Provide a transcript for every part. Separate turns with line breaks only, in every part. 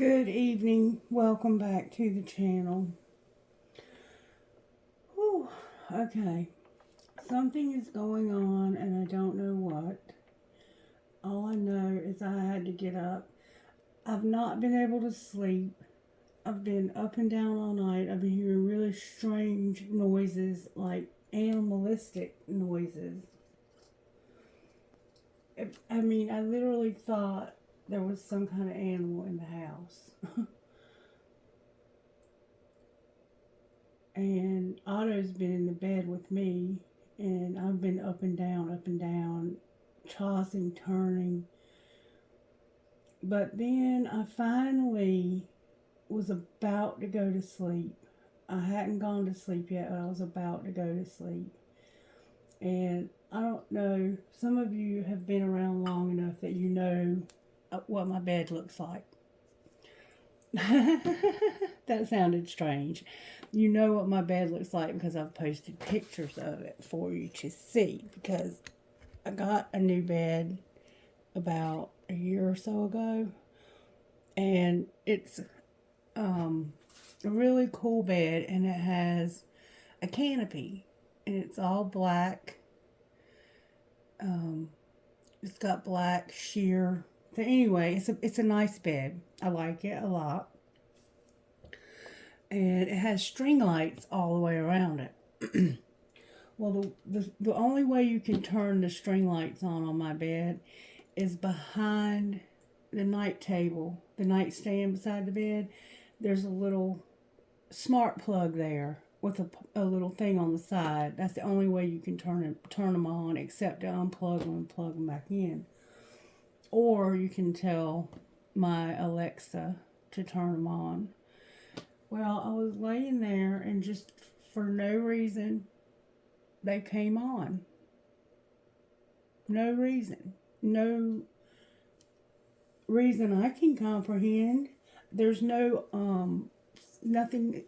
Good evening. Welcome back to the channel. Whew. Okay. Something is going on and I don't know what. All I know is I had to get up. I've not been able to sleep. I've been up and down all night. I've been hearing really strange noises, like animalistic noises. I literally thought there was some kind of animal in the house. And Otto's been in the bed with me, and I've been up and down, tossing, turning. But then I finally was about to go to sleep. I hadn't gone to sleep yet, but I was about to go to sleep. And I don't know, some of you have been around long enough that you know what my bed looks like. That sounded strange. You know what my bed looks like because I've posted pictures of it for you to see, because I got a new bed about a year or so ago, and it's a really cool bed, and it has a canopy, and it's all black. It's got black sheer. So anyway, it's a nice bed. I like it a lot. And it has string lights all the way around it. Well, the only way you can turn the string lights on my bed is behind the night table, the nightstand beside the bed. There's a little smart plug there with a little thing on the side. That's the only way you can turn them on, except to unplug them and plug them back in. Or you can tell my Alexa to turn them on. Well, I was laying there, and just for no reason, they came on. No reason. No reason I can comprehend. There's nothing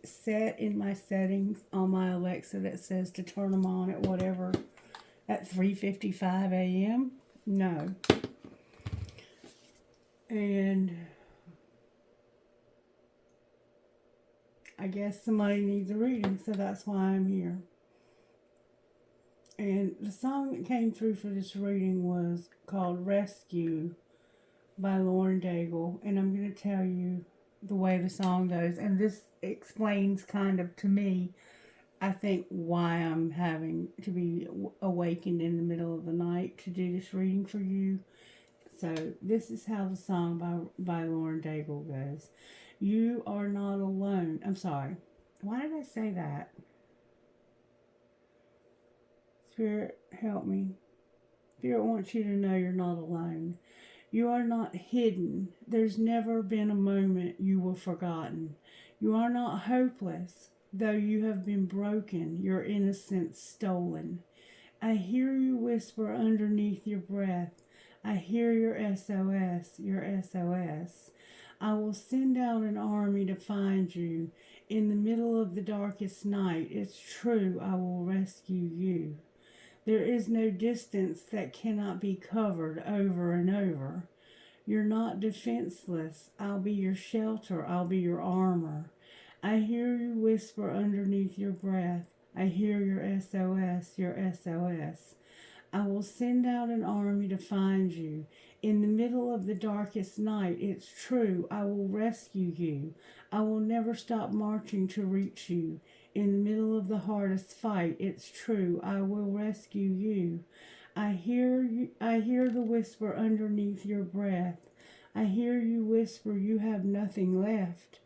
set in my settings on my Alexa that says to turn them on at whatever, at 3:55 a.m. No. And I guess somebody needs a reading, so that's why I'm here. And the song that came through for this reading was called Rescue by Lauren Daigle. And I'm going to tell you the way the song goes. And this explains kind of to me, I think, why I'm having to be awakened in the middle of the night to do this reading for you. So this is how the song by Lauren Daigle goes. You are not alone. I'm sorry. Why did I say that? Spirit, help me. Spirit wants you to know you're not alone. You are not hidden. There's never been a moment you were forgotten. You are not hopeless, though you have been broken, your innocence stolen. I hear you whisper underneath your breath. I hear your SOS, your SOS. I will send out an army to find you. In the middle of the darkest night, it's true, I will rescue you. There is no distance that cannot be covered over and over. You're not defenseless. I'll be your shelter. I'll be your armor. I hear you whisper underneath your breath. I hear your SOS, your SOS. I will send out an army to find you. In the middle of the darkest night, it's true, I will rescue you. I will never stop marching to reach you. In the middle of the hardest fight, it's true, I will rescue you. I hear the whisper underneath your breath. I hear you whisper you have nothing left.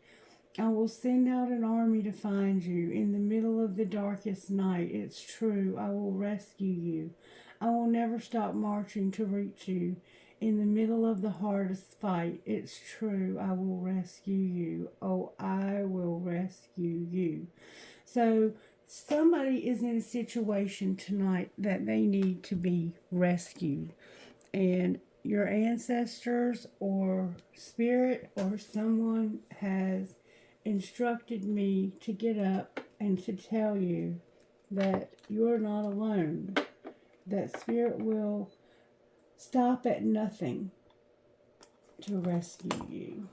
I will send out an army to find you. In the middle of the darkest night, it's true, I will rescue you. I will never stop marching to reach you. In the middle of the hardest fight, it's true, I will rescue you. Oh, I will rescue you. So somebody is in a situation tonight that they need to be rescued. And your ancestors or spirit or someone has instructed me to get up and to tell you that you're not alone. That spirit will stop at nothing to rescue you.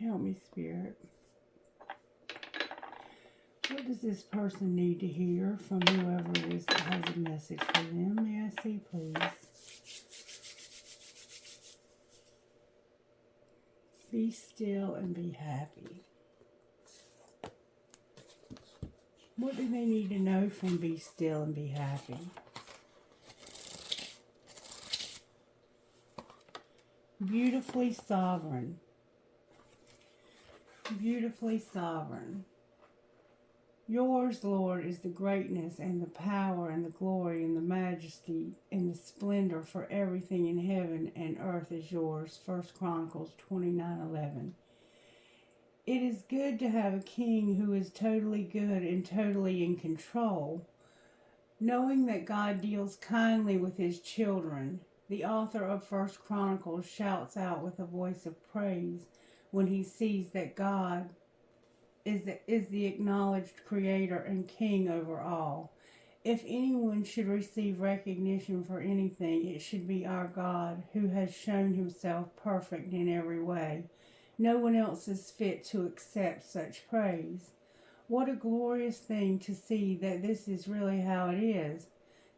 Help me, Spirit. What does this person need to hear from whoever it is that has a message for them? May I see, please? Be still and be happy. What do they need to know from be still and be happy? Beautifully sovereign. Beautifully sovereign. Yours, Lord, is the greatness and the power and the glory and the majesty and the splendor, for everything in heaven and earth is yours. 1 Chronicles 29:11. It is good to have a king who is totally good and totally in control, knowing that God deals kindly with his children. The author of 1 Chronicles shouts out with a voice of praise when he sees that God is the acknowledged creator and king over all. If anyone should receive recognition for anything, it should be our God, who has shown himself perfect in every way. No one else is fit to accept such praise. What a glorious thing to see that this is really how it is.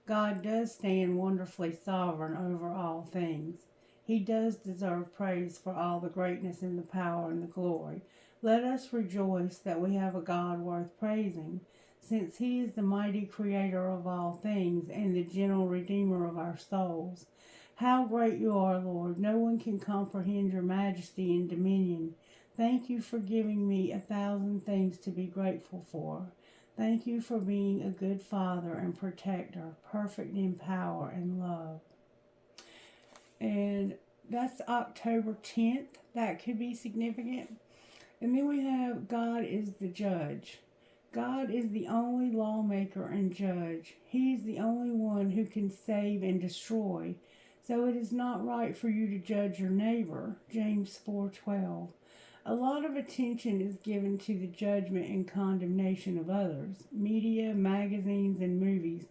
God does stand wonderfully sovereign over all things. He does deserve praise for all the greatness and the power and the glory. Let us rejoice that we have a God worth praising, since he is the mighty creator of all things and the gentle redeemer of our souls. How great you are, Lord! No one can comprehend your majesty and dominion. Thank you for giving me 1,000 things to be grateful for. Thank you for being a good father and protector, perfect in power and love. And that's October 10th. That could be significant. And then we have God is the judge. God is the only lawmaker and judge. He is the only one who can save and destroy. So it is not right for you to judge your neighbor. James 4:12. A lot of attention is given to the judgment and condemnation of others. Media, magazines, and movies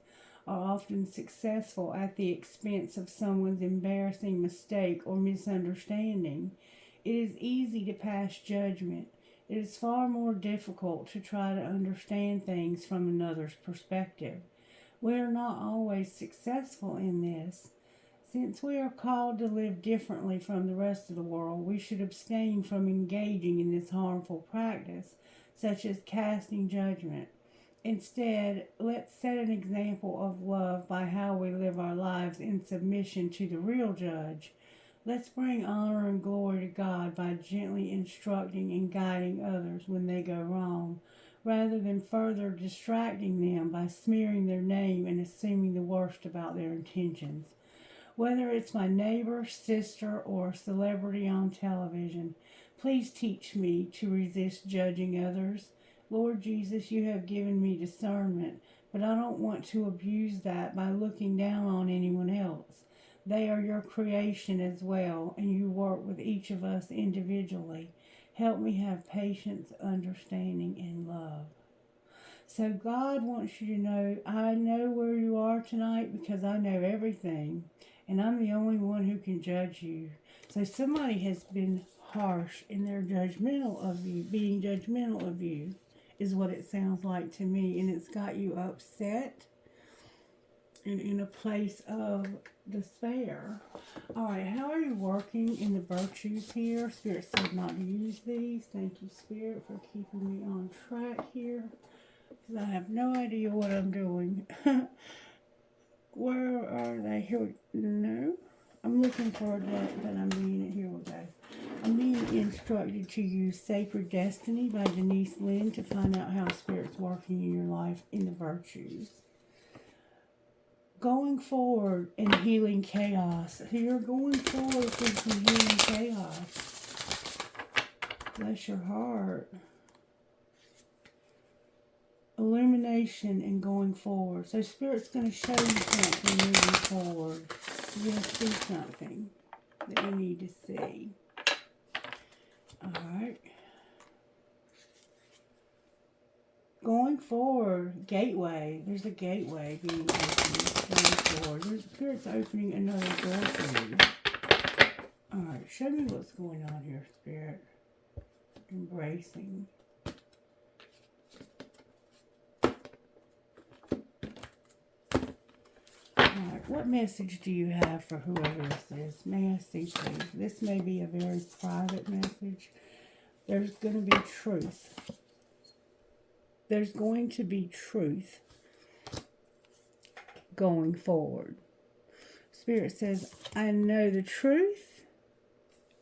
are often successful at the expense of someone's embarrassing mistake or misunderstanding. It is easy to pass judgment. It is far more difficult to try to understand things from another's perspective. We are not always successful in this. Since we are called to live differently from the rest of the world, we should abstain from engaging in this harmful practice, such as casting judgment. Instead, let's set an example of love by how we live our lives in submission to the real judge. Let's bring honor and glory to God by gently instructing and guiding others when they go wrong, rather than further distracting them by smearing their name and assuming the worst about their intentions. Whether it's my neighbor, sister, or celebrity on television, please teach me to resist judging others. Lord Jesus, you have given me discernment, but I don't want to abuse that by looking down on anyone else. They are your creation as well, and you work with each of us individually. Help me have patience, understanding, and love. So God wants you to know, I know where you are tonight because I know everything, and I'm the only one who can judge you. So somebody has been harsh in their judgmental of you, being judgmental of you, is what it sounds like to me, and it's got you upset and in a place of despair. All right, how are you working in the virtues here? Spirit said not to use these. Thank you, Spirit, for keeping me on track here, because I have no idea what I'm doing. Where are they? Here no. I'm looking for a deck, but I'm being, here we go. I'm being instructed to use Sacred Destiny by Denise Lynn to find out how Spirit's working in your life in the virtues. Going forward and healing chaos. So you're going forward through some healing chaos. Bless your heart. Illumination and going forward. So Spirit's going to show you something moving forward. You're going to see something that you need to see. Alright. Going forward, gateway. There's a gateway being opened. Going forward. Spirit's opening another door for you. Alright, show me what's going on here, Spirit. embracing. Alright, what message do you have for whoever this is? May I see, please? This may be a very private message. There's going to be truth. There's going to be truth going forward. Spirit says, I know the truth,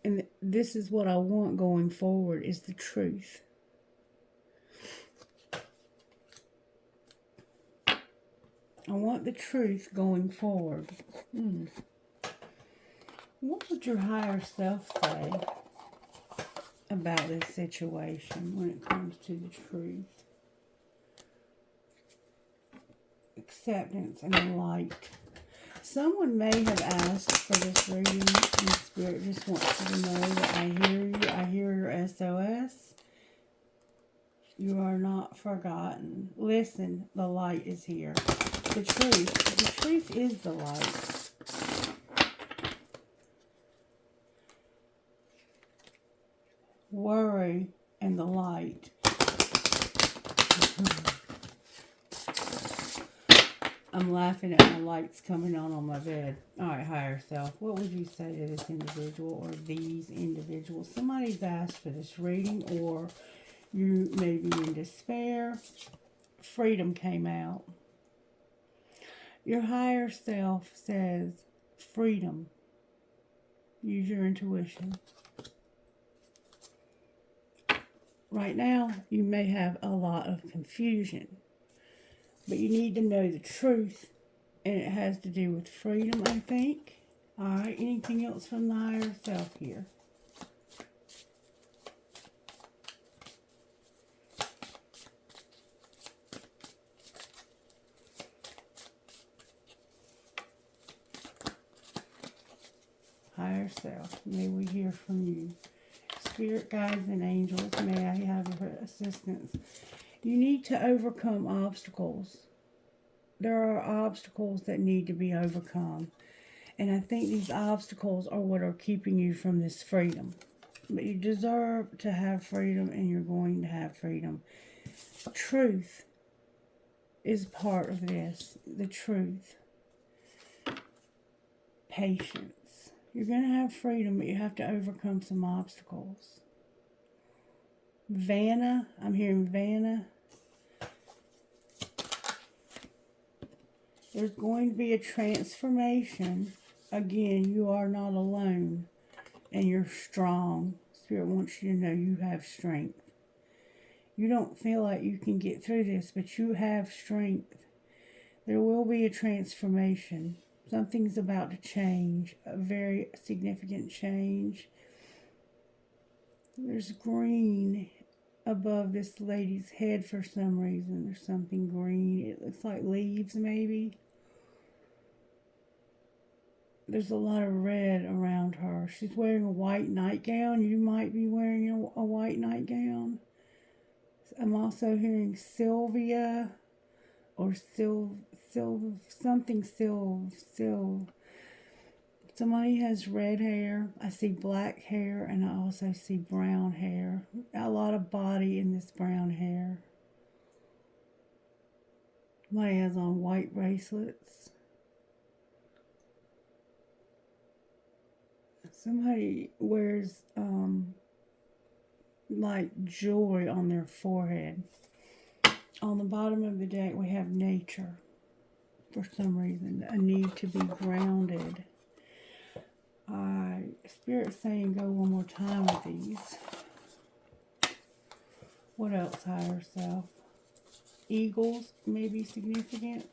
and this is what I want going forward, is the truth. I want the truth going forward. What would your higher self say about this situation when it comes to the truth? Acceptance and the light. Someone may have asked for this reading, and Spirit just wants you to know that I hear you. I hear your SOS. You are not forgotten. Listen, the light is here. The truth is the light. Worry and the light. I'm laughing at my lights coming on my bed. Alright, higher self. What would you say to this individual or these individuals? Somebody's asked for this reading, or you may be in despair. Freedom came out. Your higher self says freedom. Use your intuition. Right now, you may have a lot of confusion, but you need to know the truth, and it has to do with freedom, I think. Alright, anything else from the higher self here? Higher self, may we hear from you. Spirit guides and angels, may I have your assistance. You need to overcome obstacles. There are obstacles that need to be overcome. And I think these obstacles are what are keeping you from this freedom. But you deserve to have freedom, and you're going to have freedom. Truth is part of this. The truth. Patience. You're going to have freedom, but you have to overcome some obstacles. Vanna. I'm hearing Vanna. There's going to be a transformation. Again, you are not alone, and you're strong. Spirit wants you to know you have strength. You don't feel like you can get through this, but you have strength. There will be a transformation. Something's about to change, a very significant change. There's green above this lady's head for some reason. There's something green. It looks like leaves, maybe. There's a lot of red around her. She's wearing a white nightgown. You might be wearing a white nightgown. I'm also hearing Sylvia or something. Somebody has red hair. I see black hair, and I also see brown hair. A lot of body in this brown hair. Somebody has on white bracelets. Somebody wears like jewelry on their forehead. On the bottom of the deck, we have nature. For some reason, a need to be grounded. Spirit's saying go one more time with these. What else, higher self? Eagles may be significant.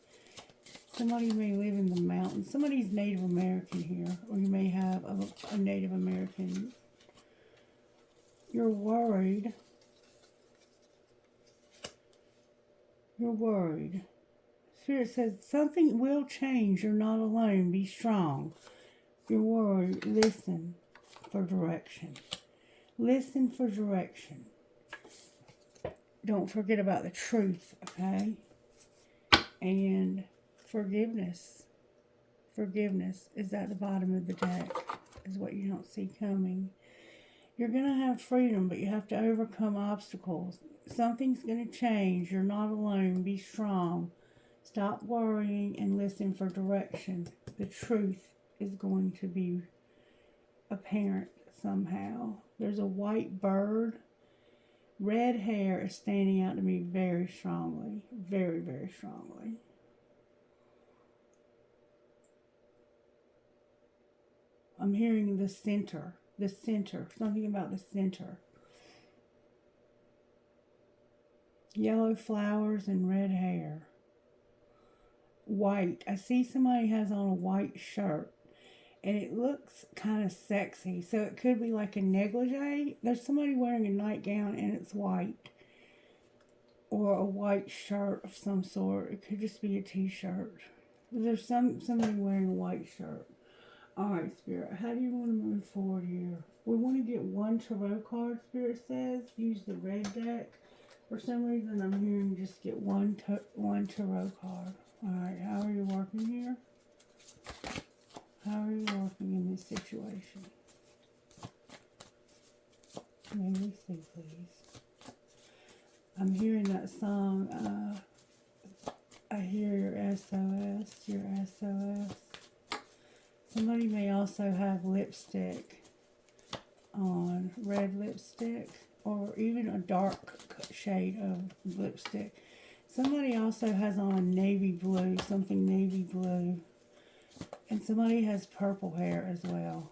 Somebody may live in the mountains. Somebody's Native American here, or you may have a Native American. You're worried. You're worried. Spirit says something will change. You're not alone. Be strong. You're worried. Listen for direction. Listen for direction. Don't forget about the truth, okay? And forgiveness. Forgiveness is at the bottom of the deck, is what you don't see coming. You're going to have freedom, but you have to overcome obstacles. Something's going to change. You're not alone. Be strong. Stop worrying and listen for direction. The truth is going to be apparent somehow. There's a white bird. Red hair is standing out to me very strongly. Very, very strongly. I'm hearing the center. The center. Something about the center. Yellow flowers and red hair. White. I see somebody has on a white shirt. And it looks kind of sexy. So it could be like a negligee. There's somebody wearing a nightgown and it's white. Or a white shirt of some sort. It could just be a t-shirt. There's somebody wearing a white shirt. Alright, Spirit. How do you want to move forward here? We want to get one tarot card, Spirit says. Use the red deck. For some reason, I'm hearing just get one tarot card. Alright, how are you working here? How are you working in this situation? May we see, please. I'm hearing that song. I hear your SOS. Your SOS. Somebody may also have lipstick on. Red lipstick. Or even a dark shade of lipstick. Somebody also has on navy blue. Something navy blue. And somebody has purple hair as well.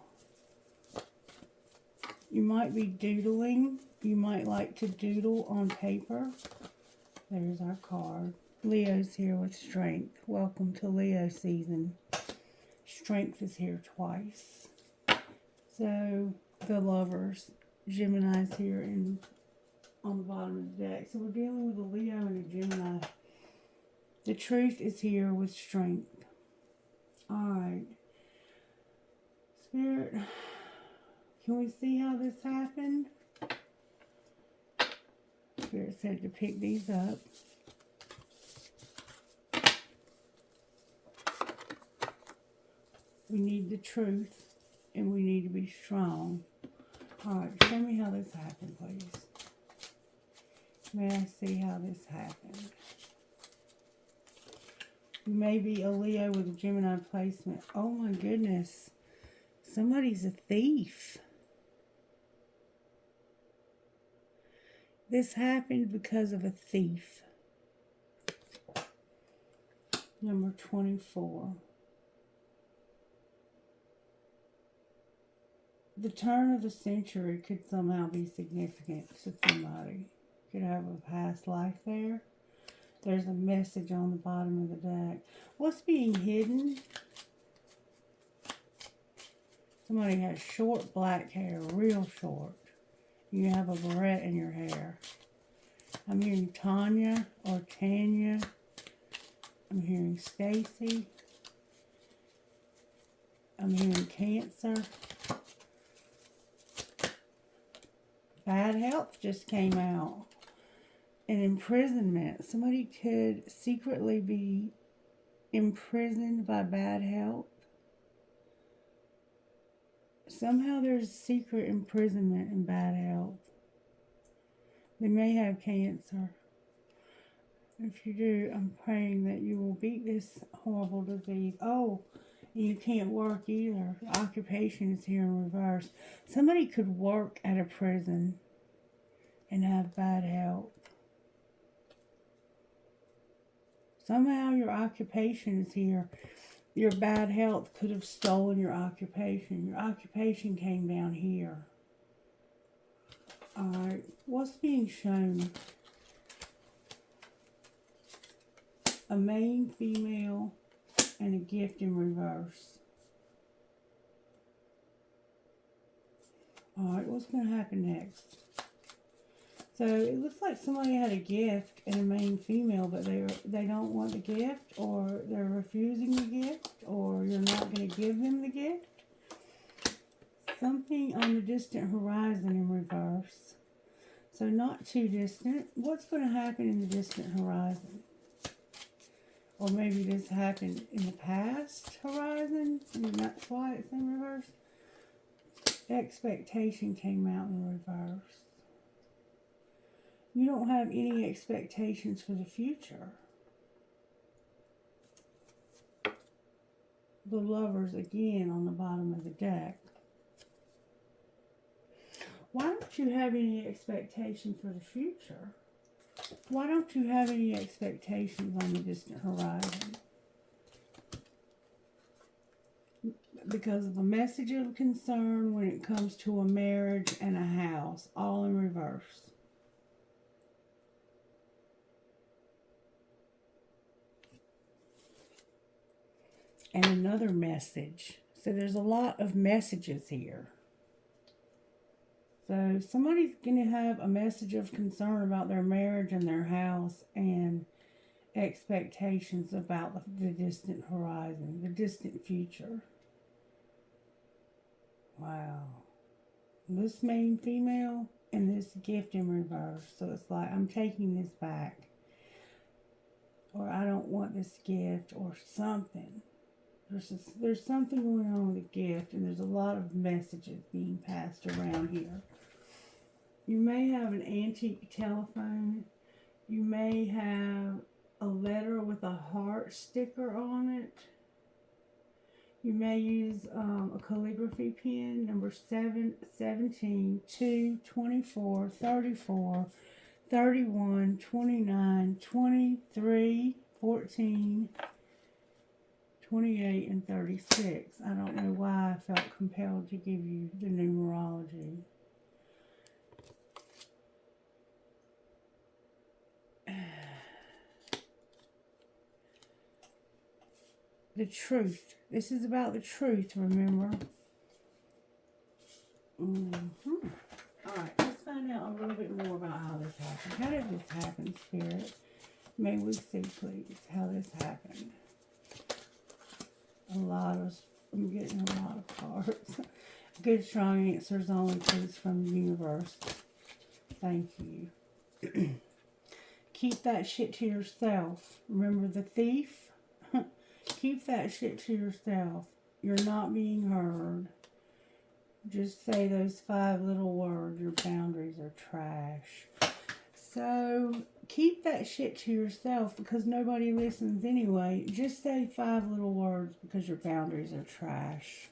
You might be doodling. You might like to doodle on paper. There's our card. Leo's here with strength. Welcome to Leo season. Strength is here twice. So, the lovers. Gemini's here on the bottom of the deck. So, we're dealing with a Leo and a Gemini. The truth is here with strength. Alright. Spirit, can we see how this happened? Spirit said to pick these up. We need the truth and we need to be strong. Alright, show me how this happened, please. May I see how this happened? Maybe a Leo with a Gemini placement. Oh my goodness. Somebody's a thief. This happened because of a thief. Number 24. The turn of the century could somehow be significant to somebody. Could have a past life there. There's a message on the bottom of the deck. What's being hidden? Somebody has short black hair, real short. You have a barrette in your hair. I'm hearing Tanya or Tanya. I'm hearing Stacy. I'm hearing Cancer. Bad health just came out. An imprisonment. Somebody could secretly be imprisoned by bad health. Somehow there's secret imprisonment in bad health. They may have cancer. If you do, I'm praying that you will beat this horrible disease. Oh, you can't work either. Occupation is here in reverse. Somebody could work at a prison and have bad health. Somehow your occupation is here. Your bad health could have stolen your occupation. Your occupation came down here. Alright, what's being shown? A male, female, and a gift in reverse. Alright, what's going to happen next? So it looks like somebody had a gift and a main female, but they don't want the gift, or they're refusing the gift, or you're not going to give them the gift. Something on the distant horizon in reverse. So not too distant. What's going to happen in the distant horizon? Or maybe this happened in the past horizon, and that's why it's in reverse. Expectation came out in reverse. You don't have any expectations for the future. The Lovers again on the bottom of the deck. Why don't you have any expectation for the future? Why don't you have any expectations on the distant horizon? Because of a message of concern when it comes to a marriage and a house, all in reverse. And another message. So there's a lot of messages here. So somebody's going to have a message of concern about their marriage and their house and expectations about the distant horizon, the distant future. Wow. This main female and this gift in reverse. So it's like, I'm taking this back. Or I don't want this gift or something. There's something going on with the gift, and there's a lot of messages being passed around here. You may have an antique telephone. You may have a letter with a heart sticker on it. You may use a calligraphy pen, number 7, 17, 2, 24, 34, 31, 29, 23, 14, 28, and 36. I don't know why I felt compelled to give you the numerology. The truth. This is about the truth, remember? Alright, let's find out a little bit more about how this happened. How did this happen, Spirit? May we see, please, how this happened? I'm getting a lot of cards. Good, strong answers only, please, from the universe. Thank you. Keep that shit to yourself. Remember the thief? Keep that shit to yourself. You're not being heard. Just say those 5 little words. Your boundaries are trash. So, keep that shit to yourself because nobody listens anyway. Just say 5 little words because your boundaries are trash.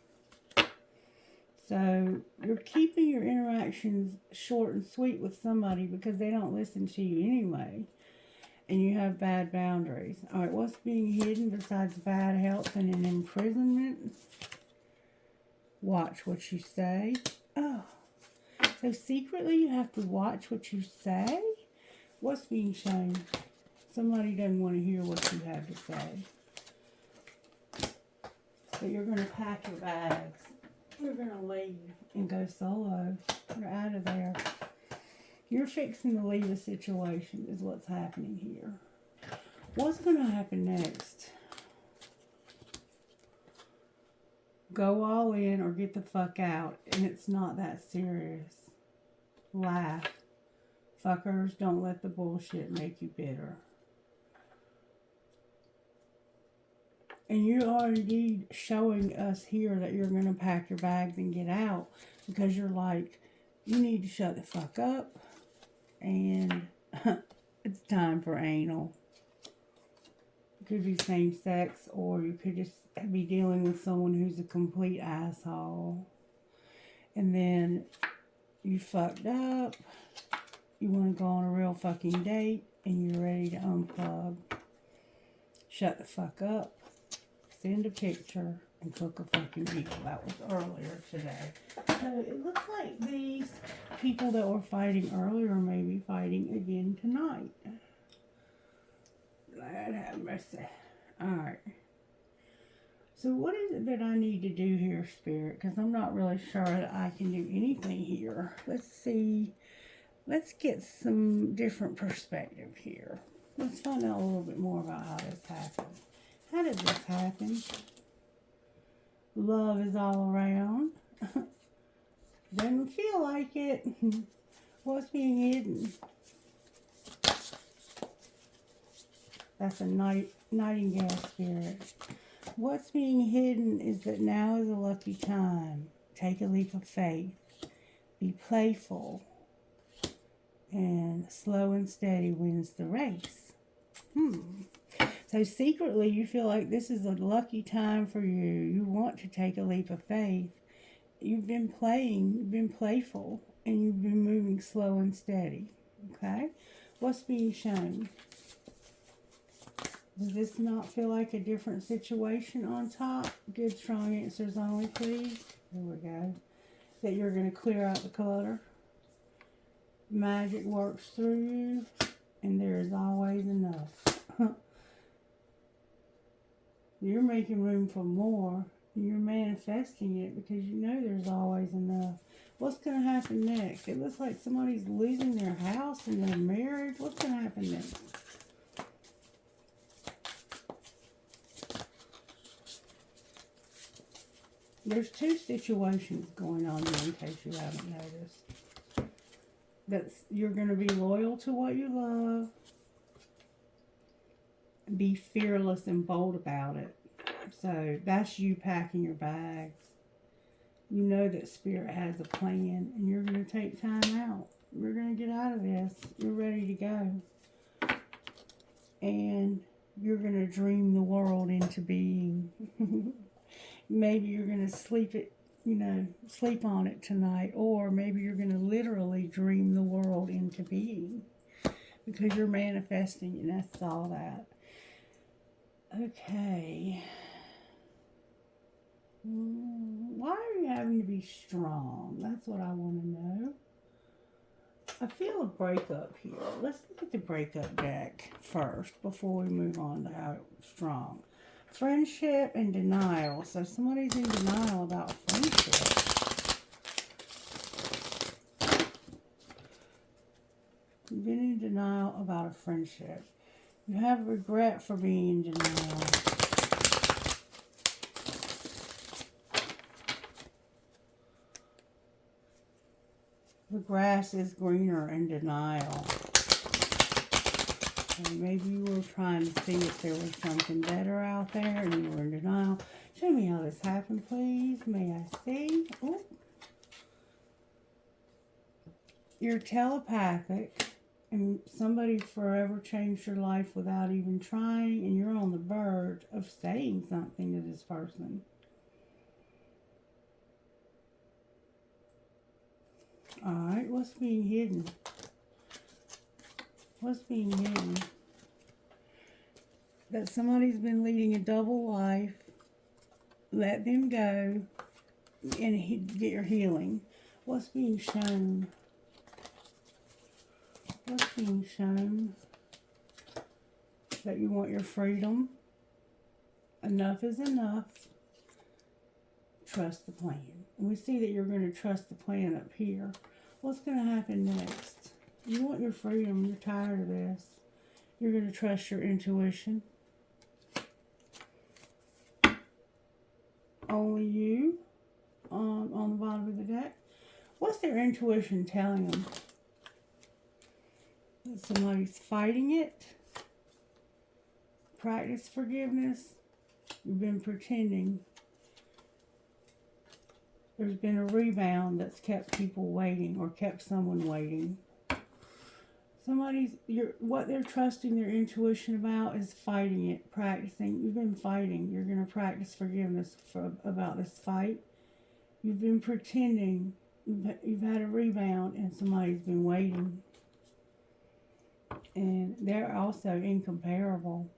So, you're keeping your interactions short and sweet with somebody because they don't listen to you anyway. And you have bad boundaries. Alright, what's being hidden besides bad health and an imprisonment? Watch what you say. Oh. So secretly you have to watch what you say? What's being shown? Somebody doesn't want to hear what you have to say. So you're going to pack your bags. You're going to leave and go solo. You're out of there. You're fixing to leave a situation is what's happening here. What's going to happen next? Go all in or get the fuck out. And it's not that serious. Laugh. Fuckers, don't let the bullshit make you bitter. And you are indeed showing us here that you're going to pack your bags and get out. Because you're like, you need to shut the fuck up. And it's time for anal. It could be same sex, or you could just be dealing with someone who's a complete asshole. And then you fucked up. You want to go on a real fucking date, and you're ready to unplug. Shut the fuck up. Send a picture and cook a fucking meal. That was earlier today. So it looks like these people that were fighting earlier may be fighting again tonight. Lord have mercy. Alright. So what is it that I need to do here, Spirit? Because I'm not really sure that I can do anything here. Let's see. Let's get some different perspective here. Let's find out a little bit more about how this happened. How did this happen? Love is all around. Doesn't feel like it. What's being hidden? That's a nightingale spirit. What's being hidden is that now is a lucky time. take a leap of faith. Be playful. And slow and steady wins the race. So secretly, you feel like this is a lucky time for you. You want to take a leap of faith. You've been playing, you've been playful, and you've been moving slow and steady. Okay? What's being shown? Does this not feel like a different situation on top? Good, strong answers only, please. There we go. That you're going to clear out the clutter. Magic works through you, and there is always enough. You're making room for more. You're manifesting it because you know there's always enough. What's going to happen next? It looks like somebody's losing their house and their marriage. What's going to happen next? There's two situations going on here in case you haven't noticed. You're going to be loyal to what you love. Be fearless and bold about it. So that's you packing your bags. You know that Spirit has a plan, and you're going to take time out. You're going to get out of this. You're ready to go. And you're going to dream the world into being. Maybe you're going to sleep on it tonight, or maybe you're going to literally dream the world into being because you're manifesting, and that's all that. Okay. Why are you having to be strong? That's what I want to know. I feel a breakup here. Let's look at the breakup deck first before we move on to how strong. Friendship and denial. So somebody's in denial about friendship. You've been in denial about a friendship. You have regret for being in denial. The grass is greener in denial. And maybe you were trying to see if there was something better out there and you were in denial. Show me how this happened, please. May I see? Ooh. You're telepathic, and somebody forever changed your life without even trying, and you're on the verge of saying something to this person. Alright, what's being hidden? What's being hidden? That somebody's been leading a double life. Let them go and get your healing. What's being shown? What's being shown? That you want your freedom. Enough is enough. Trust the plan. And we see that you're going to trust the plan up here. What's going to happen next? You want your freedom. You're tired of this. You're going to trust your intuition. Only you on the bottom of the deck. What's their intuition telling them? That somebody's fighting it. Practice forgiveness. You've been pretending. There's been a rebound that's kept people waiting or kept someone waiting. What they're trusting their intuition about is fighting it, practicing. You've been fighting. You're going to practice forgiveness about this fight. You've been pretending. You've had a rebound and somebody's been waiting. And they're also incomparable.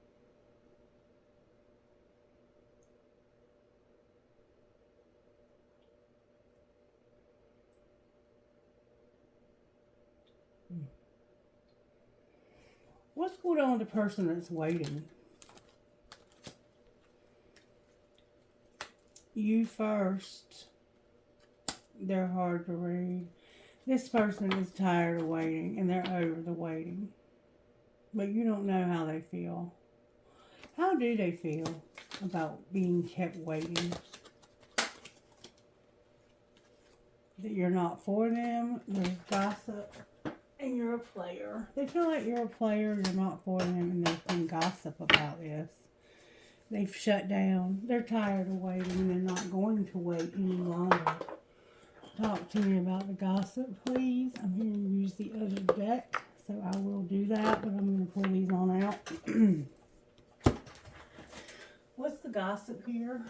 What's going on with the person that's waiting? You first. They're hard to read. This person is tired of waiting and they're over the waiting. But you don't know how they feel. How do they feel about being kept waiting? That you're not for them. There's gossip. And you're a player. They feel like you're a player, you're not for them, and there's been gossip about this. They've shut down. They're tired of waiting, and they're not going to wait any longer. talk to me about the gossip, please. I'm here to use the other deck, so I will do that, but I'm going to pull these on out. What's the gossip here?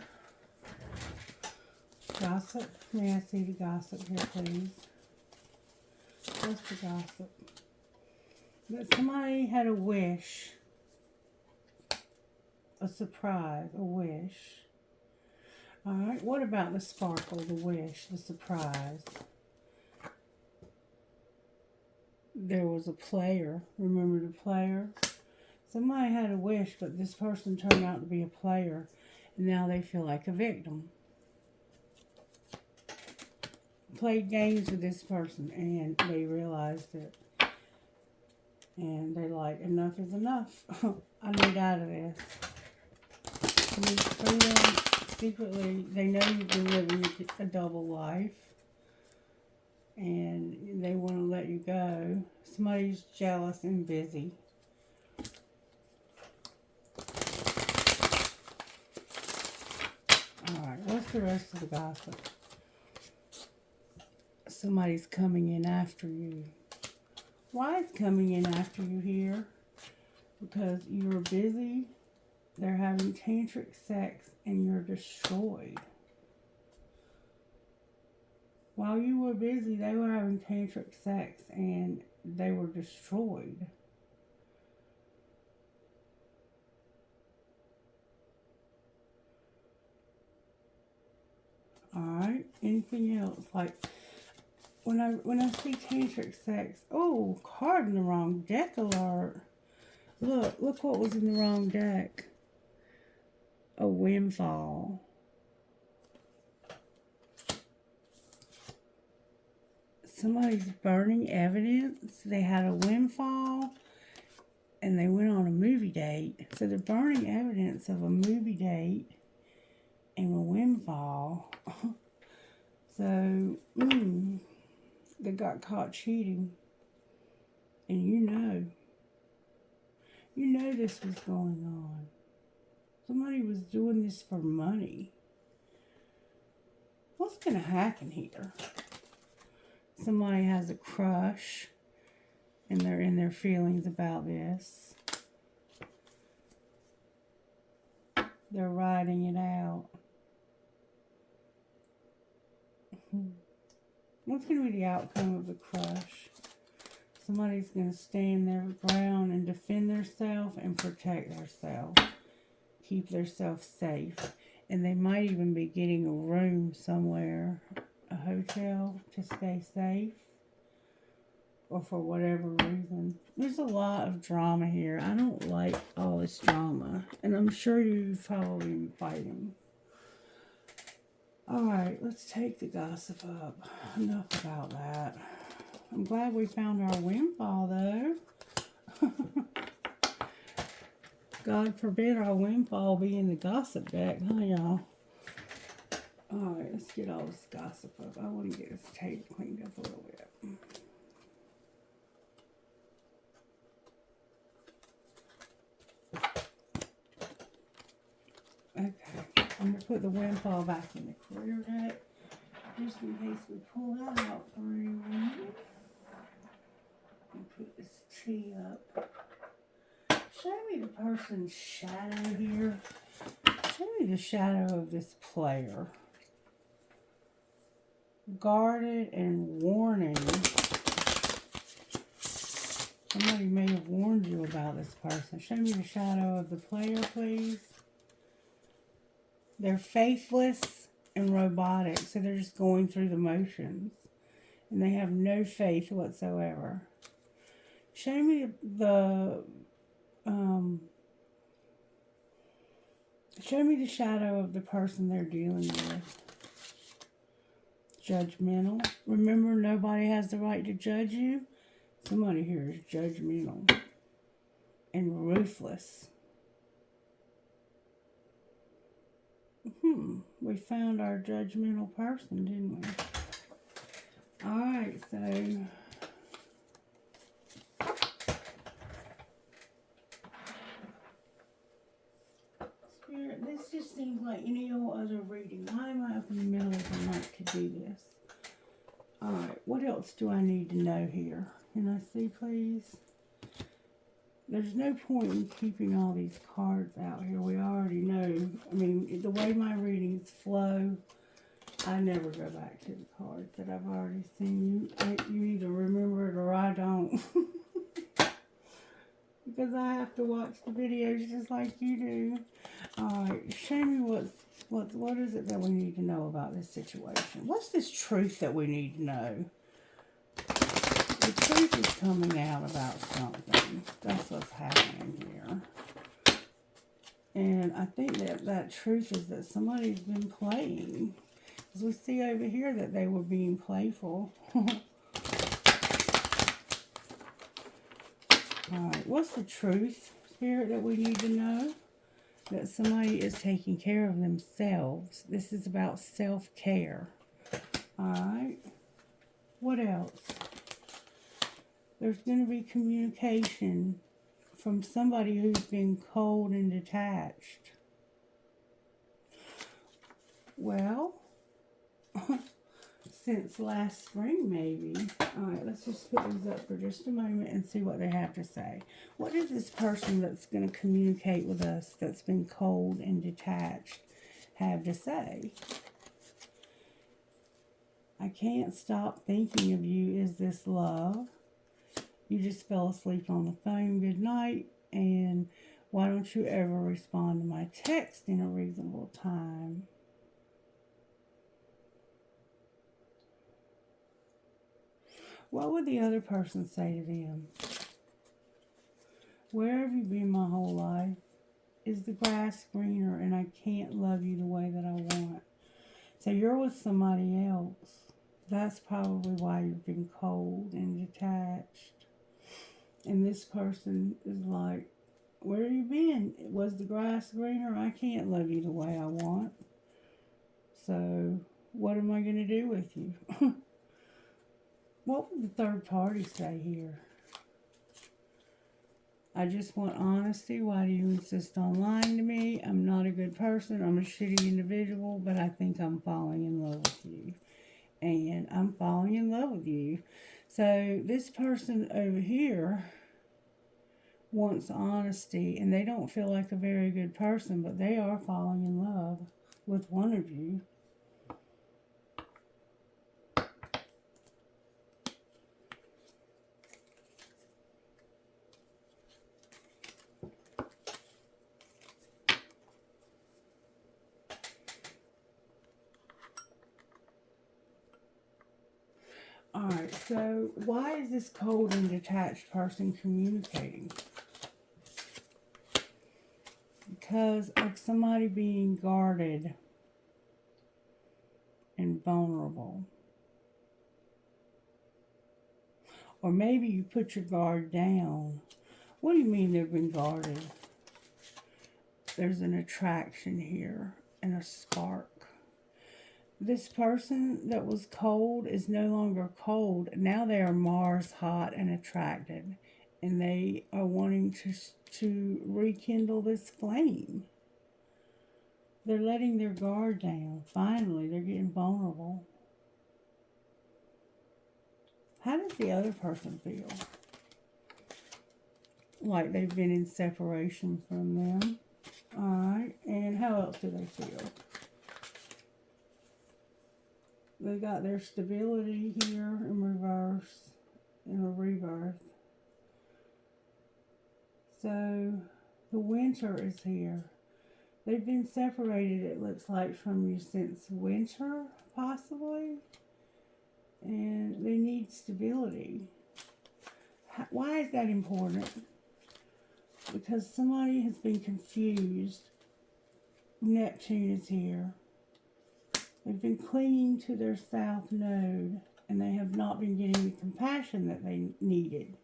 Gossip? May I see the gossip here, please? What's the gossip? That somebody had a wish. A surprise. A wish. Alright, what about the sparkle, the wish, the surprise? There was a player. Remember the player? Somebody had a wish, but this person turned out to be a player. And now they feel like a victim. Played games with this person and they realized it. And they're like, enough is enough. I need out of this. I need freedom. Secretly, they know you've been living a double life. And they want to let you go. Somebody's jealous and busy. Alright, what's the rest of the gossip? Somebody's coming in after you. Why is coming in after you here? Because you're busy, they're having tantric sex, and you're destroyed. While you were busy, they were having tantric sex, and they were destroyed. Alright, anything else? Like, when I see tantric sex, oh, card in the wrong deck alert. Look what was in the wrong deck. A windfall. Somebody's burning evidence. They had a windfall and they went on a movie date. So they're burning evidence of a movie date and a windfall. So, they got caught cheating. And you know this was going on. Somebody was doing this for money. What's going to happen here? Somebody has a crush and they're in their feelings about this. They're writing it out. What's going to be the outcome of the crush? Somebody's going to stand their ground and defend themselves and protect themselves. Keep themselves safe. And they might even be getting a room somewhere, a hotel, to stay safe. Or for whatever reason. There's a lot of drama here. I don't like all this drama. And I'm sure you've probably been fighting. Alright, let's take the gossip up. Enough about that. I'm glad we found our windfall, though. God forbid our windfall be in the gossip deck, huh, y'all? Alright, let's get all this gossip up. I want to get this tape cleaned up a little bit. Okay, I'm going to put the windfall back in the career deck, just in case we pull that out for any reason. And put this tea up. Show me the person's shadow here. Show me the shadow of this player. Guarded and warning. Somebody may have warned you about this person. Show me the shadow of the player, please. They're faithless and robotic, so they're just going through the motions. And they have no faith whatsoever. Show me show me the shadow of the person they're dealing with. Judgmental. Remember, nobody has the right to judge you. Somebody here is judgmental and ruthless. We found our judgmental person, didn't we? Alright, so Spirit, this just seems like any old other reading. Why am I up in the middle of the night to do this? Alright, what else do I need to know here? Can I see, please? There's no point in keeping all these cards out here. We already know. I mean, the way my readings flow, I never go back to the cards that I've already seen. You either remember it or I don't. Because I have to watch the videos just like you do. Alright, show me what is it that we need to know about this situation? What's this truth that we need to know? The truth is coming out about something. That's what's happening here. And I think that truth is that somebody's been playing. Because we see over here that they were being playful. Alright, what's the truth, Spirit, that we need to know? That somebody is taking care of themselves. This is about self-care. Alright. What else? There's going to be communication from somebody who's been cold and detached. Well, since last spring maybe. Alright, let's just put these up for just a moment and see what they have to say. What is this person that's going to communicate with us that's been cold and detached have to say? I can't stop thinking of you. Is this love? You just fell asleep on the phone. Good night. And why don't you ever respond to my text in a reasonable time? What would the other person say to them? Where have you been my whole life? Is the grass greener and I can't love you the way that I want? So you're with somebody else. That's probably why you've been cold and detached. And this person is like, where have you been? Was the grass greener? I can't love you the way I want. So what am I going to do with you? What would the third party say here? I just want honesty. Why do you insist on lying to me? I'm not a good person. I'm a shitty individual, but I think I'm falling in love with you. And I'm falling in love with you. So this person over here wants honesty, and they don't feel like a very good person, but they are falling in love with one of you. Alright, so why is this cold and detached person communicating? Because of somebody being guarded and vulnerable. Or maybe you put your guard down. What do you mean they've been guarded? There's an attraction here and a spark. This person that was cold is no longer cold. Now they are Mars hot and attracted. And they are wanting to rekindle this flame. They're letting their guard down. Finally, they're getting vulnerable. How does the other person feel? Like they've been in separation from them. Alright, and how else do they feel? They got their stability here in reverse, in a rebirth. So, the winter is here. They've been separated, it looks like, from you since winter, possibly. And they need stability. Why is that important? Because somebody has been confused. Neptune is here. They've been clinging to their south node, and they have not been getting the compassion that they needed.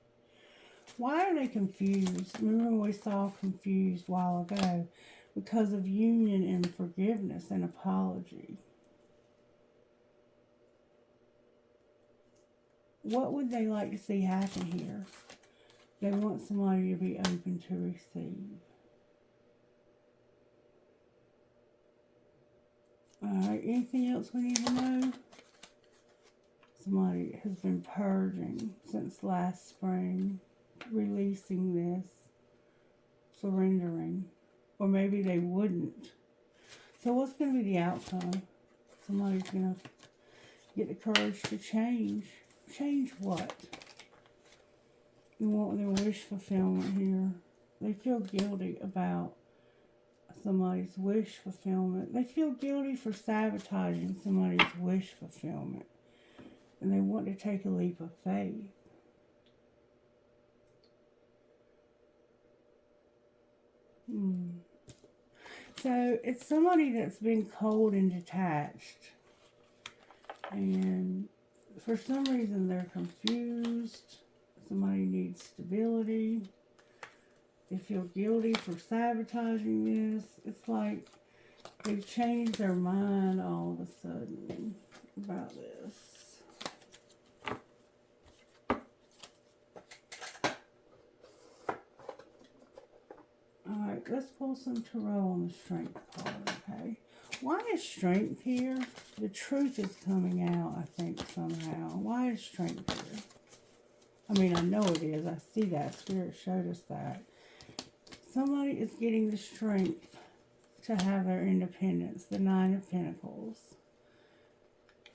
Why are they confused? Remember we saw confused a while ago. Because of union and forgiveness and apology. What would they like to see happen here? They want somebody to be open to receive. Alright, anything else we need to know? Somebody has been purging since last spring, releasing this, surrendering. Or maybe they wouldn't. So what's going to be the outcome? Somebody's going to get the courage to change. Change what? You want their wish fulfillment here. They feel guilty about somebody's wish fulfillment. They feel guilty for sabotaging somebody's wish fulfillment. And they want to take a leap of faith. So it's somebody that's been cold and detached. And for some reason they're confused. Somebody needs stability. They feel guilty for sabotaging this. It's like they've changed their mind all of a sudden about this. Alright, let's pull some tarot on the strength card, okay? Why is strength here? The truth is coming out, I think, somehow. Why is strength here? I mean, I know it is. I see that. Spirit showed us that. Somebody is getting the strength to have their independence. The Nine of Pentacles.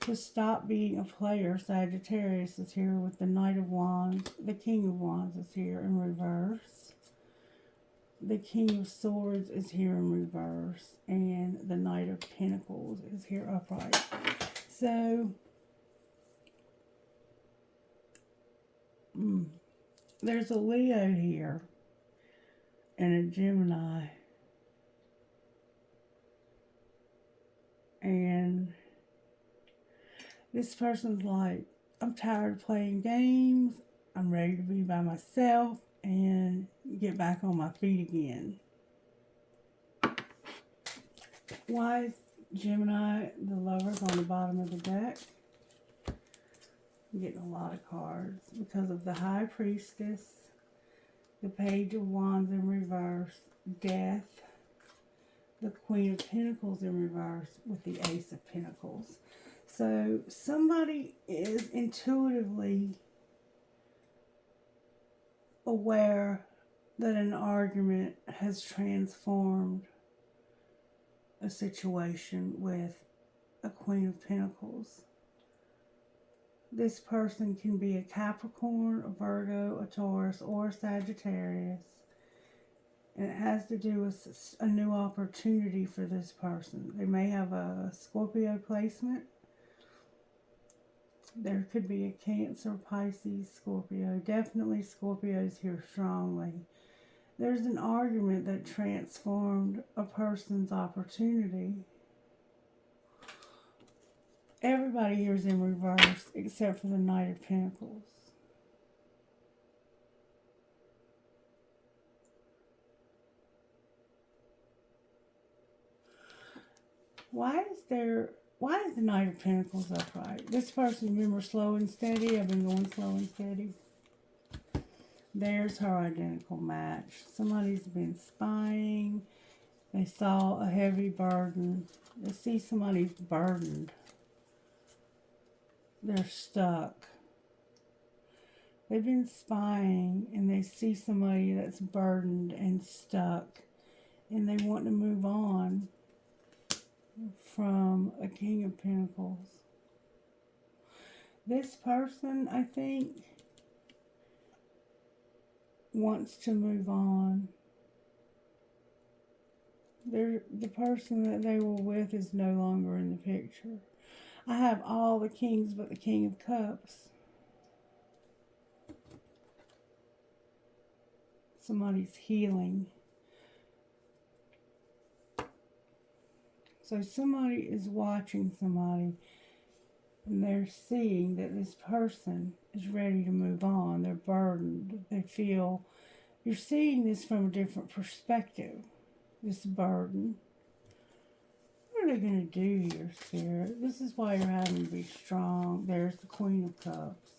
To stop being a player. Sagittarius is here with the Knight of Wands. The King of Wands is here in reverse. The King of Swords is here in reverse. And the Knight of Pentacles is here upright. So, there's a Leo here. And a Gemini. And this person's like, I'm tired of playing games. I'm ready to be by myself and get back on my feet again. Why is Gemini, the Lovers, on the bottom of the deck? I'm getting a lot of cards. Because of the High Priestess, the Page of Wands in reverse, Death, the Queen of Pentacles in reverse with the Ace of Pentacles. So somebody is intuitively aware that an argument has transformed a situation with a Queen of Pentacles. This person can be a Capricorn, a Virgo, a Taurus, or a Sagittarius. And it has to do with a new opportunity for this person. They may have a Scorpio placement. There could be a Cancer, Pisces, Scorpio. Definitely Scorpios here strongly. There's an argument that transformed a person's opportunity. Everybody here is in reverse except for the Knight of Pentacles. Why is the Knight of Pentacles upright? This person, remember, slow and steady. I've been going slow and steady. There's her identical match. Somebody's been spying. They saw a heavy burden. They see somebody's burdened. They're stuck. They've been spying and they see somebody that's burdened and stuck. And they want to move on from a King of Pentacles. This person, I think, wants to move on. The person that they were with is no longer in the picture. I have all the kings but the King of Cups. Somebody's healing. So somebody is watching somebody and they're seeing that this person is ready to move on. They're burdened. They feel, you're seeing this from a different perspective, this burden. What are they going to do here, Spirit? This is why you're having to be strong. There's the Queen of Cups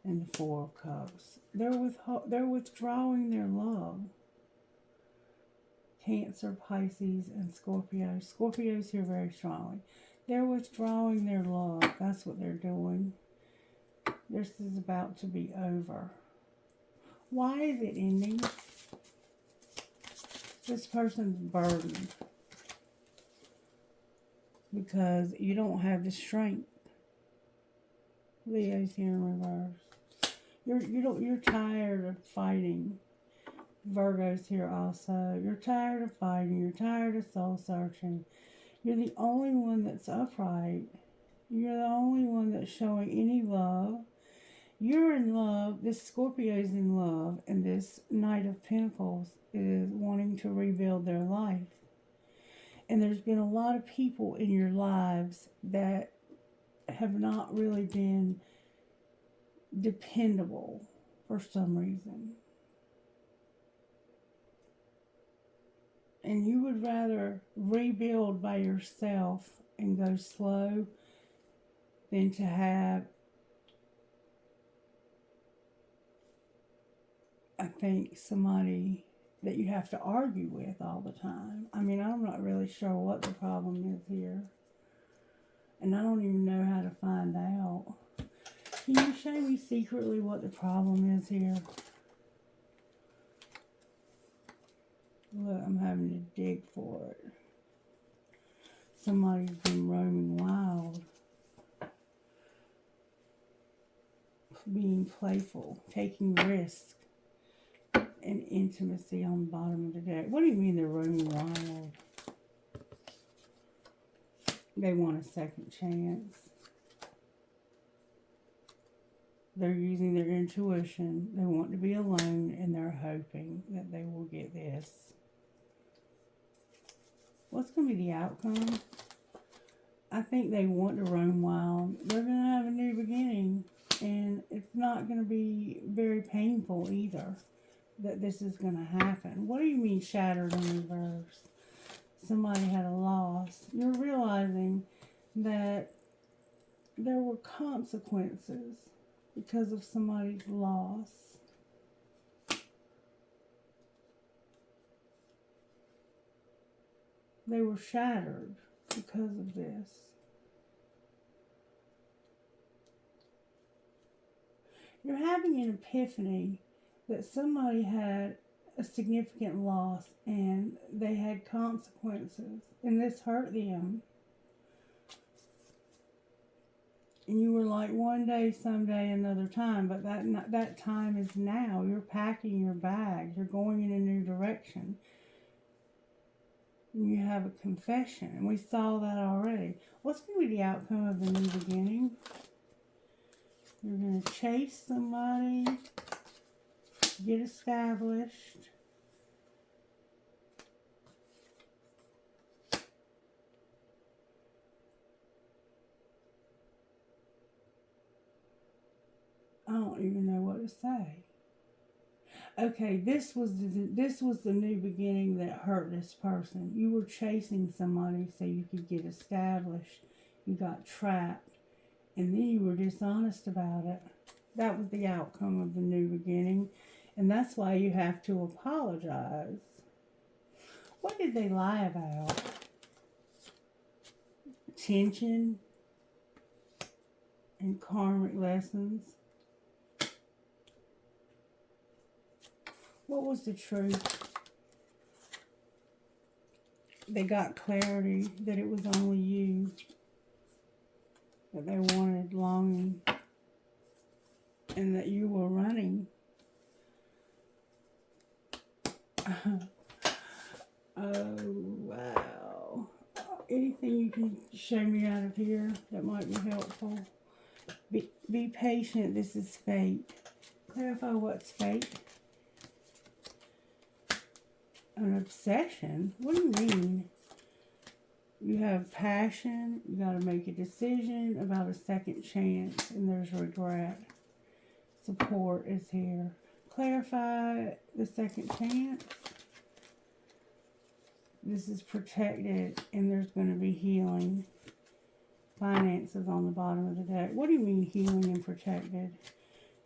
and the Four of Cups. They're withdrawing their love. Cancer, Pisces, and Scorpio. Scorpio's here very strongly. They're withdrawing their love. That's what they're doing. This is about to be over. Why is it ending? This person's burdened because you don't have the strength. Leo's here in reverse. You're tired of fighting. Virgo's here also. You're tired of fighting. You're tired of soul searching. You're the only one that's upright. You're the only one that's showing any love. You're in love. This Scorpio's in love, and this Knight of Pentacles is wanting to rebuild their life. And there's been a lot of people in your lives that have not really been dependable for some reason. And you would rather rebuild by yourself and go slow than to have, I think, somebody that you have to argue with all the time. I mean, I'm not really sure what the problem is here. And I don't even know how to find out. Can you show me secretly what the problem is here? Look, I'm having to dig for it. Somebody's been roaming wild. Being playful. Taking risks. And intimacy on the bottom of the deck. What do you mean they're roaming wild? They want a second chance. They're using their intuition. They want to be alone, and they're hoping that they will get this. What's going to be the outcome? I think they want to roam wild. They're going to have a new beginning, and it's not going to be very painful either that this is going to happen. What do you mean shattered in reverse? Somebody had a loss. You're realizing that there were consequences because of somebody's loss. They were shattered because of this. You're having an epiphany that somebody had a significant loss and they had consequences and this hurt them. And you were like, one day, someday, another time, but that time is now. You're packing your bags. You're going in a new direction. And you have a confession, and we saw that already. What's going to be the outcome of the new beginning? You're going to chase somebody, get established. I don't even know what to say. Okay, this was the new beginning that hurt this person. You were chasing somebody so you could get established. You got trapped, and then you were dishonest about it. That was the outcome of the new beginning, and that's why you have to apologize. What did they lie about? Tension and karmic lessons. What was the truth? They got clarity that it was only you that they wanted, longing, and that you were running. Oh, wow. Anything you can show me out of here that might be helpful? Be patient. This is fate. Clarify what's fate. An obsession? What do you mean? You have passion. You got to make a decision about a second chance, and there's regret. Support is here. Clarify the second chance. This is protected, and there's going to be healing. Finances on the bottom of the deck. What do you mean healing and protected?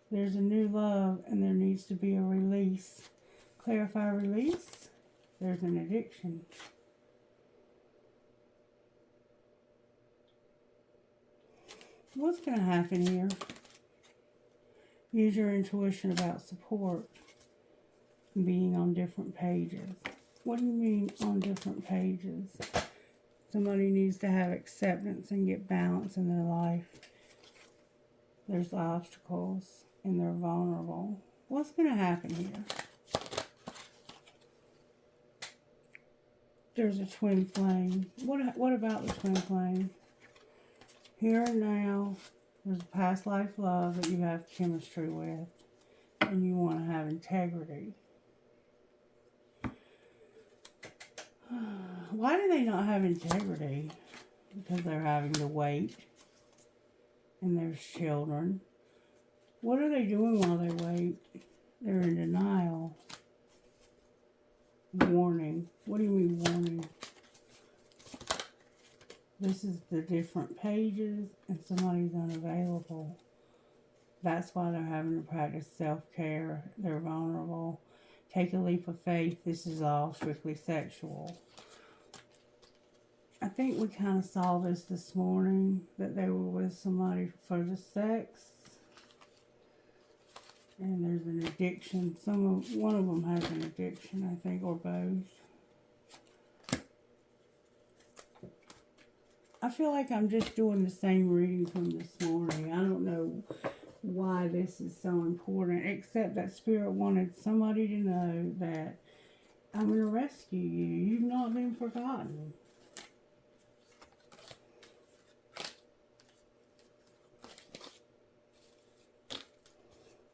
There's a new love, and there needs to be a release. Clarify release. There's an addiction. What's going to happen here? Use your intuition about support. Being on different pages. What do you mean on different pages? Somebody needs to have acceptance and get balance in their life. There's obstacles and they're vulnerable. What's going to happen here? There's a twin flame. What about the twin flame? Here and now, there's a past life love that you have chemistry with. And you want to have integrity. Why do they not have integrity? Because they're having to wait. And there's children. What are they doing while they wait? They're in denial. Warning. What do you mean warning? This is the different pages and somebody's unavailable. That's why they're having to practice self-care. They're vulnerable. Take a leap of faith. This is all strictly sexual. I think we kind of saw this morning, that they were with somebody for the sex. And there's an addiction. One of them has an addiction, I think, or both. I feel like I'm just doing the same reading from this morning. I don't know why this is so important, except that Spirit wanted somebody to know that I'm going to rescue you. You've not been forgotten.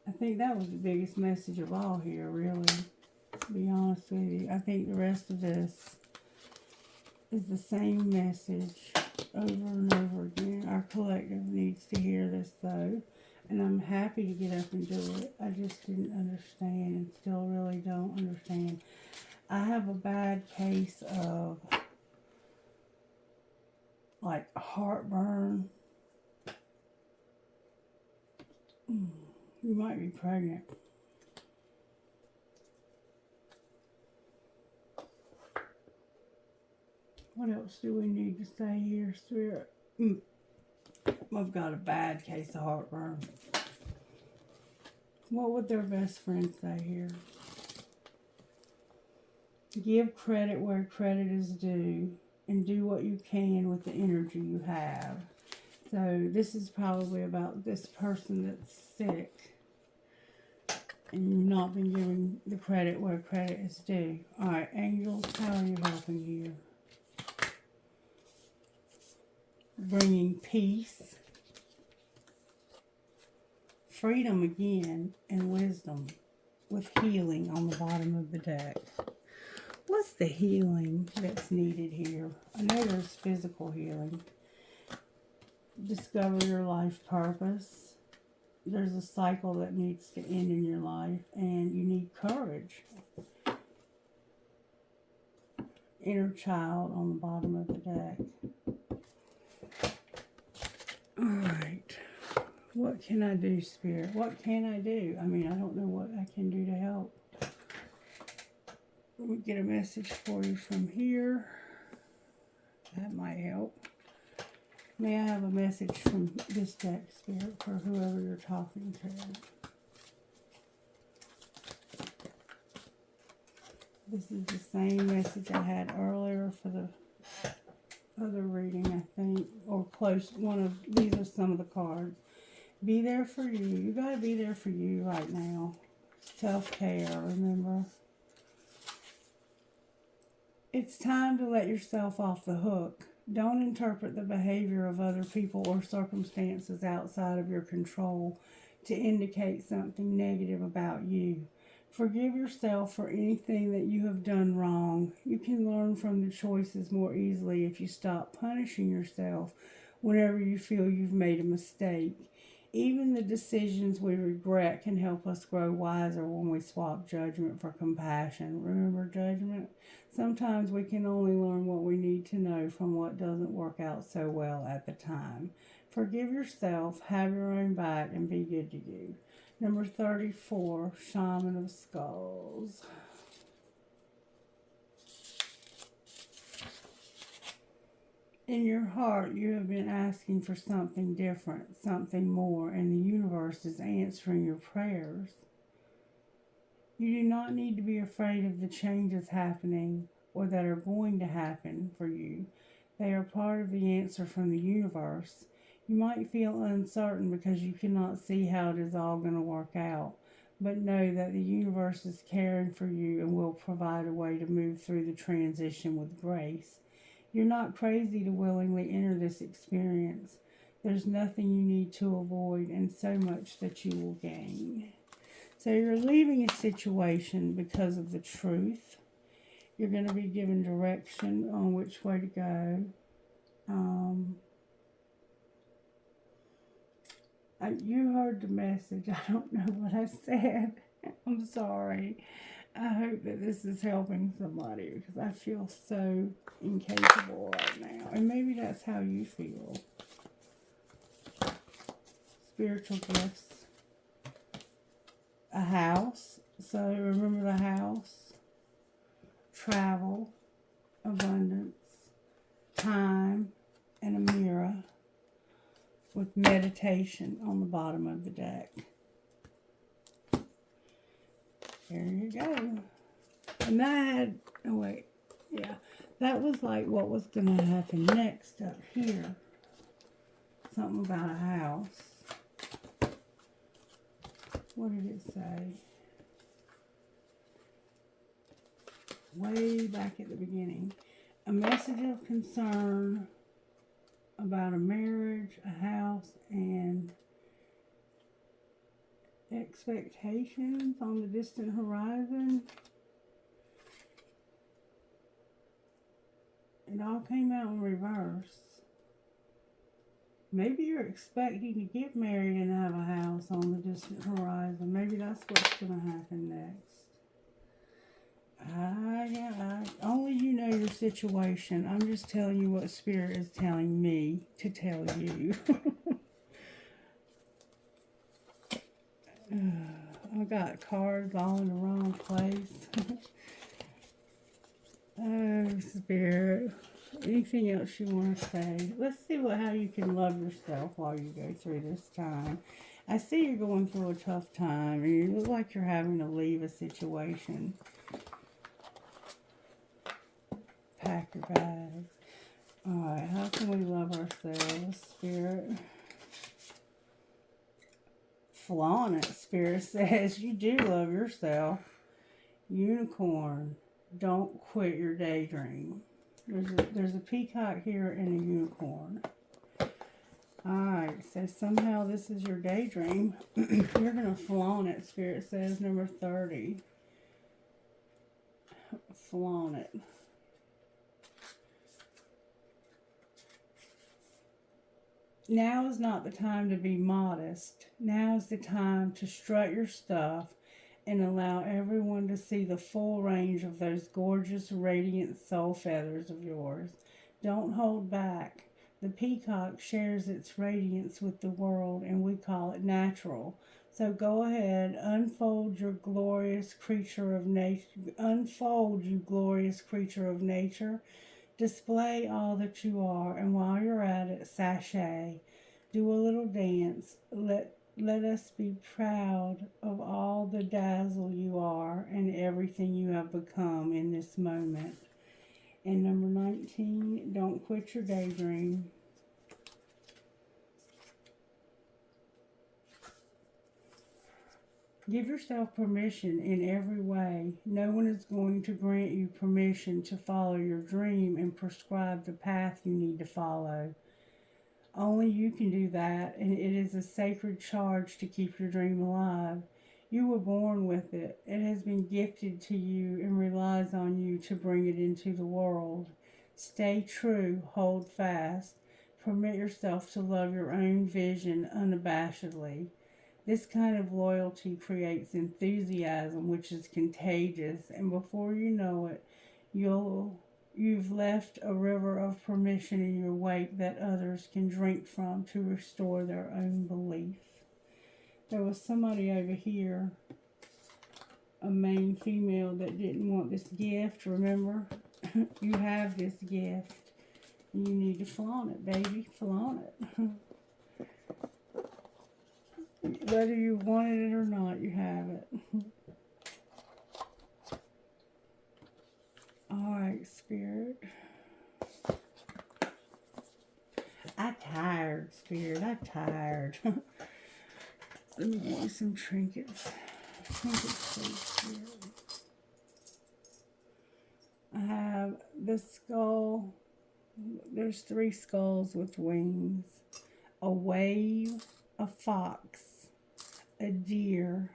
I think that was the biggest message of all here, really, to be honest with you. I think the rest of this is the same message over and over again. Our collective needs to hear this, though. And I'm happy to get up and do it. I just didn't understand and still really don't understand. I have a bad case of, like, heartburn. You might be pregnant. What else do we need to say here, Spirit? I've got a bad case of heartburn. What would their best friend say here? Give credit where credit is due and do what you can with the energy you have. So this is probably about this person that's sick and you've not been giving the credit where credit is due. Alright, angels, how are you helping here? Bringing peace, freedom again, and wisdom, with healing on the bottom of the deck. What's the healing that's needed here? I know there's physical healing. Discover your life purpose. There's a cycle that needs to end in your life, and you need courage. Inner child on the bottom of the deck. Alright. What can I do, Spirit? What can I do? I mean, I don't know what I can do to help. Let me get a message for you from here. That might help. May I have a message from this deck, Spirit, for whoever you're talking to? This is the same message I had earlier for the other reading, I think, or close. These are some of the cards. Be there for you. You got to be there for you right now. Self-care, remember. It's time to let yourself off the hook. Don't interpret the behavior of other people or circumstances outside of your control to indicate something negative about you. Forgive yourself for anything that you have done wrong. You can learn from the choices more easily if you stop punishing yourself whenever you feel you've made a mistake. Even the decisions we regret can help us grow wiser when we swap judgment for compassion. Remember judgment? Sometimes we can only learn what we need to know from what doesn't work out so well at the time. Forgive yourself, have your own back, and be good to you. Number 34, Shaman of Skulls. In your heart, you have been asking for something different, something more, and the universe is answering your prayers. You do not need to be afraid of the changes happening or that are going to happen for you. They are part of the answer from the universe. You might feel uncertain because you cannot see how it is all going to work out, but know that the universe is caring for you and will provide a way to move through the transition with grace. You're not crazy to willingly enter this experience. There's nothing you need to avoid and so much that you will gain. So you're leaving a situation because of the truth. You're going to be given direction on which way to go. You heard the message. I don't know what I said. I'm sorry. I hope that this is helping somebody because I feel so incapable right now. And maybe that's how you feel. Spiritual gifts. A house. So remember the house. Travel. Abundance. Time. And a mirror. With meditation on the bottom of the deck. There you go. And that had, oh wait, yeah, that was like what was going to happen next up here. Something about a house. What did it say? Way back at the beginning. A message of concern about a marriage, a house, and expectations on the distant horizon. It all came out in reverse. Maybe you're expecting to get married and have a house on the distant horizon. Maybe that's what's going to happen next. Only you know your situation. I'm just telling you what Spirit is telling me to tell you. I got cards all in the wrong place. Oh, Spirit. Anything else you want to say? Let's see how you can love yourself while you go through this time. I see you're going through a tough time, and you look like you're having to leave a situation. Pack your bags. Alright, how can we love ourselves, Spirit? Flaunt it, Spirit says. You do love yourself. Unicorn. Don't quit your daydream. There's a peacock here and a unicorn. Alright, so somehow this is your daydream. You're going to flaunt it, Spirit says. Number 30. Flaunt it. Now is not the time to be modest. Now is the time to strut your stuff and allow everyone to see the full range of those gorgeous, radiant soul feathers of yours. Don't hold back. The peacock shares its radiance with the world, and we call it natural. So go ahead, unfold your glorious creature of nature. Unfold, you glorious creature of nature. Display all that you are, and while you're at it, sashay. Do a little dance. Let us be proud of all the dazzle you are and everything you have become in this moment. And number 19, don't quit your daydream. Give yourself permission in every way. No one is going to grant you permission to follow your dream and prescribe the path you need to follow. Only you can do that, and it is a sacred charge to keep your dream alive. You were born with it. It has been gifted to you and relies on you to bring it into the world. Stay true, hold fast. Permit yourself to love your own vision unabashedly. This kind of loyalty creates enthusiasm, which is contagious, and before you know it, you've left a river of permission in your wake that others can drink from to restore their own belief. There was somebody over here, a main female, that didn't want this gift, remember? You have this gift. You need to flaunt it, baby. Flaunt it. Whether you wanted it or not, you have it. Alright, Spirit. I'm tired, Spirit. I'm tired. Let me get you some trinkets. Trinkets, please, Spirit. I have this skull. There's 3 skulls with wings. A wave, a fox, a deer,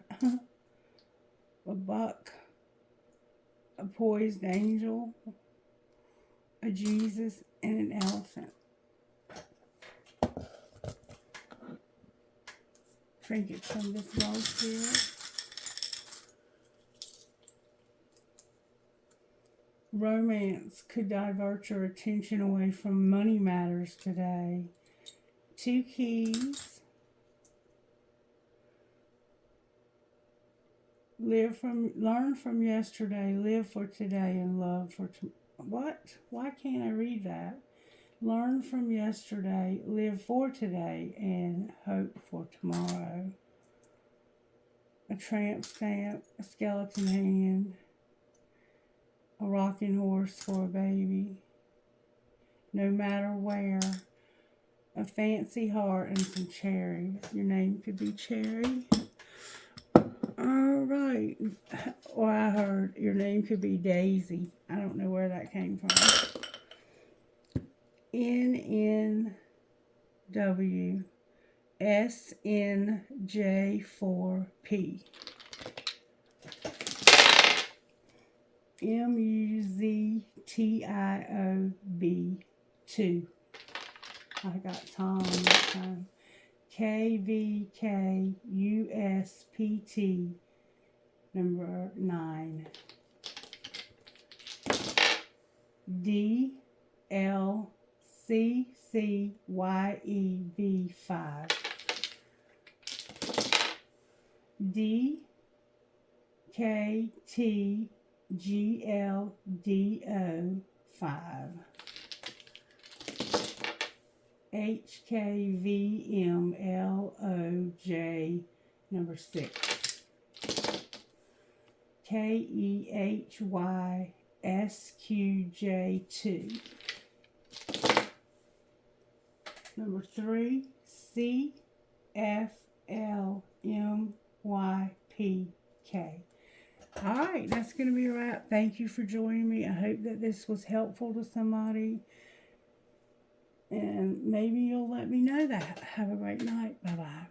a buck, a poised angel, a Jesus, and an elephant. Trinkets from this gold Spirit. Romance could divert your attention away from money matters today. 2 keys. Learn from yesterday, live for today, and love for what? Why can't I read that? Learn from yesterday, live for today, and hope for tomorrow. A tramp stamp, a skeleton hand, a rocking horse for a baby. No matter where, a fancy heart and some cherries. Your name could be Cherry. Alright. Or I heard your name could be Daisy. I don't know where that came from. NNW SNJ4P MUZTIOB2. I got Tom this time. KVKUSPT number 9. DLCCYEV5. DKTGLDO5. HKVMLOJ number 6. KEHYSQJ2 number 3. CFLMYPK. Alright, that's going to be a wrap. Thank you for joining me. I hope that this was helpful to somebody. And maybe you'll let me know that. Have a great night. Bye-bye.